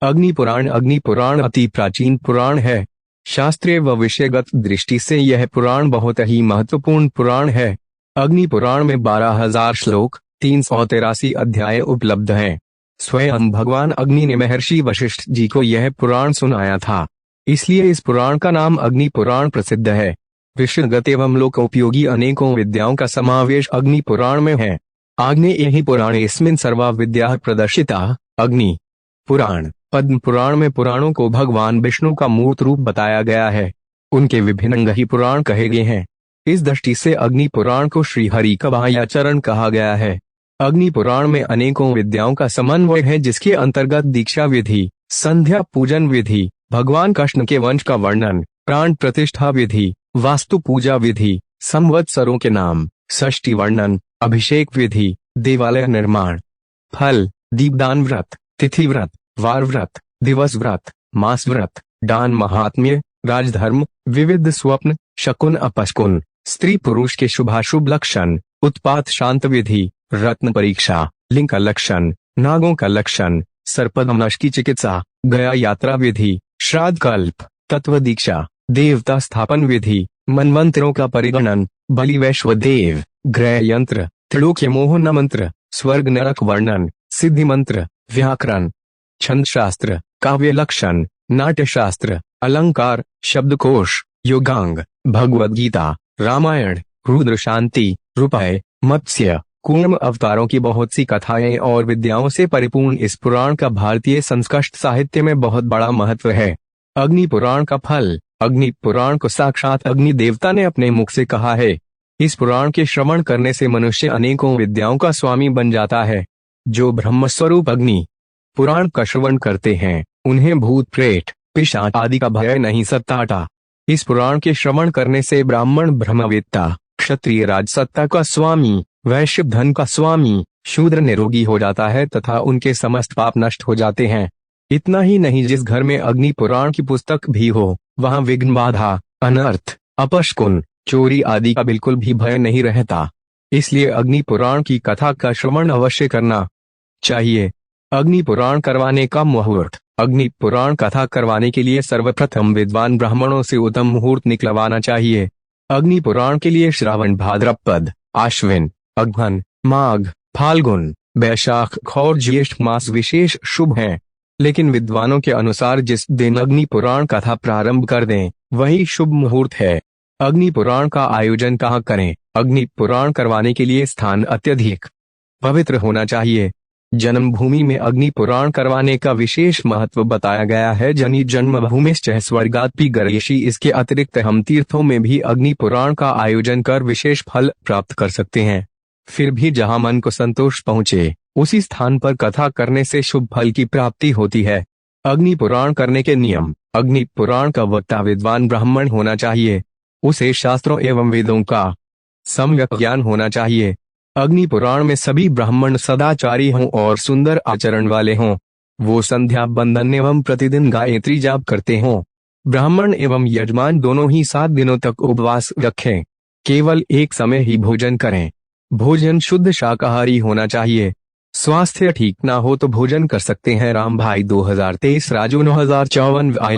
अग्नि पुराण अति प्राचीन पुराण है। शास्त्रीय व विषयगत दृष्टि से यह पुराण बहुत ही महत्वपूर्ण पुराण है। अग्नि पुराण में 12,000 श्लोक 383 अध्याय उपलब्ध हैं। स्वयं भगवान अग्नि ने महर्षि वशिष्ठ जी को यह पुराण सुनाया था, इसलिए इस पुराण का नाम अग्नि पुराण प्रसिद्ध है। विषयगत एवं लोकोपयोगी अनेकों विद्याओं का समावेश अग्नि पुराण में है। आग्नेयेहि पुराणेऽस्मिन् सर्वा विद्याः प्रदर्शिता। अग्नि पुराण पद्म पुराण में पुराणों को भगवान विष्णु का मूर्त रूप बताया गया है। उनके विभिन्न अंग ही पुराण कहे गए हैं। इस दृष्टि से अग्नि पुराण को श्रीहरि का वायाचरण कहा गया है। अग्नि पुराण में अनेकों विद्याओं का समन्वय है, जिसके अंतर्गत दीक्षा विधि, संध्या पूजन विधि, भगवान कृष्ण के वंश का वर्णन, प्राण प्रतिष्ठा विधि, वास्तु पूजा विधि, संवत्सरों के नाम, षष्ठी वर्णन, अभिषेक विधि, देवालय निर्माण, फल, दीपदान व्रत, तिथि व्रत, वार व्रत, दिवस व्रत, मास व्रत, दान महात्म्य, राजधर्म, विविध स्वप्न, शकुन अपशकुन, स्त्री पुरुष के शुभाशुभ लक्षण, उत्पात शांत विधि, रत्न परीक्षा, लिंग का लक्षण, नागों का लक्षण, सर्पदंश की चिकित्सा, गया यात्रा विधि, श्राद्ध कल्प, तत्व दीक्षा, देवता स्थापन विधि, मनवंतरों का परिगणन, बलि वैश्वदेव, ग्रह यंत्र, त्रिलोक्य मोहन मंत्र, स्वर्ग नरक वर्णन, सिद्धि मंत्र, व्याकरण, छंद शास्त्र, काव्य लक्षण, नाट्य शास्त्र, अलंकार, शब्दकोश, योगांग, भगवद गीता, रामायण, रुद्र शांति, रुपये, मत्स्य, कूर्म अवतारों की बहुत सी कथाएं और विद्याओं से परिपूर्ण इस पुराण का भारतीय संस्कृत साहित्य में बहुत बड़ा महत्व है। अग्नि पुराण का फल। अग्नि पुराण को साक्षात अग्नि देवता ने अपने मुख से कहा है। इस पुराण के श्रवण करने से मनुष्य अनेकों विद्याओं का स्वामी बन जाता है। जो ब्रह्मस्वरूप अग्नि पुराण का श्रवण करते हैं, उन्हें भूत प्रेत पिशाच आदि का भय नहीं सताता। इस पुराण के श्रवण करने से ब्राह्मण ब्रह्मवेत्ता, क्षत्रिय राजसत्ता का स्वामी, वैश्य धन का स्वामी, शूद्र निरोगी हो जाता है तथा उनके समस्त पाप नष्ट हो जाते हैं। इतना ही नहीं, जिस घर में अग्नि पुराण की पुस्तक भी हो, वहां विघ्न बाधा, अनर्थ, अपशकुन, चोरी आदि का बिल्कुल भी भय नहीं रहता। इसलिए अग्नि पुराण की कथा का श्रवण अवश्य करना चाहिए। अग्नि पुराण करवाने का मुहूर्त। अग्नि पुराण कथा करवाने के लिए सर्वप्रथम विद्वान ब्राह्मणों से उत्तम मुहूर्त निकलवाना चाहिए। अग्नि पुराण के लिए श्रावण, भाद्रपद, आश्विन, अगहन, माघ, फाल्गुन, बैशाख और ज्येष्ठ मास विशेष शुभ हैं। लेकिन विद्वानों के अनुसार जिस दिन अग्नि पुराण कथा प्रारंभ कर दें, वही शुभ मुहूर्त है। अग्नि पुराण का आयोजन कहाँ करें? अग्नि पुराण करवाने के लिए स्थान अत्यधिक पवित्र होना चाहिए। जन्मभूमि में अग्नि पुराण करवाने का विशेष महत्व बताया गया है। जनि जन्मभूमिश्च स्वर्गादपि गरीयसी। इसके अतिरिक्त हम तीर्थों में भी अग्नि पुराण का आयोजन कर विशेष फल प्राप्त कर सकते हैं। फिर भी जहां मन को संतोष पहुंचे, उसी स्थान पर कथा करने से शुभ फल की प्राप्ति होती है। अग्नि पुराण करने के नियम। अग्नि पुराण का वक्ता विद्वान ब्राह्मण होना चाहिए। उसे शास्त्रों एवं वेदों का सम्यक ज्ञान होना चाहिए। अग्नि पुराण में सभी ब्राह्मण सदाचारी हों और सुंदर आचरण वाले हों। वो संध्या बंदन एवं प्रतिदिन गायत्री जाप करते हों। ब्राह्मण एवं यजमान दोनों ही 7 दिनों तक उपवास रखें। केवल एक समय ही भोजन करें। भोजन शुद्ध शाकाहारी होना चाहिए। स्वास्थ्य ठीक ना हो तो भोजन कर सकते हैं। राम भाई 2023 राजू 9054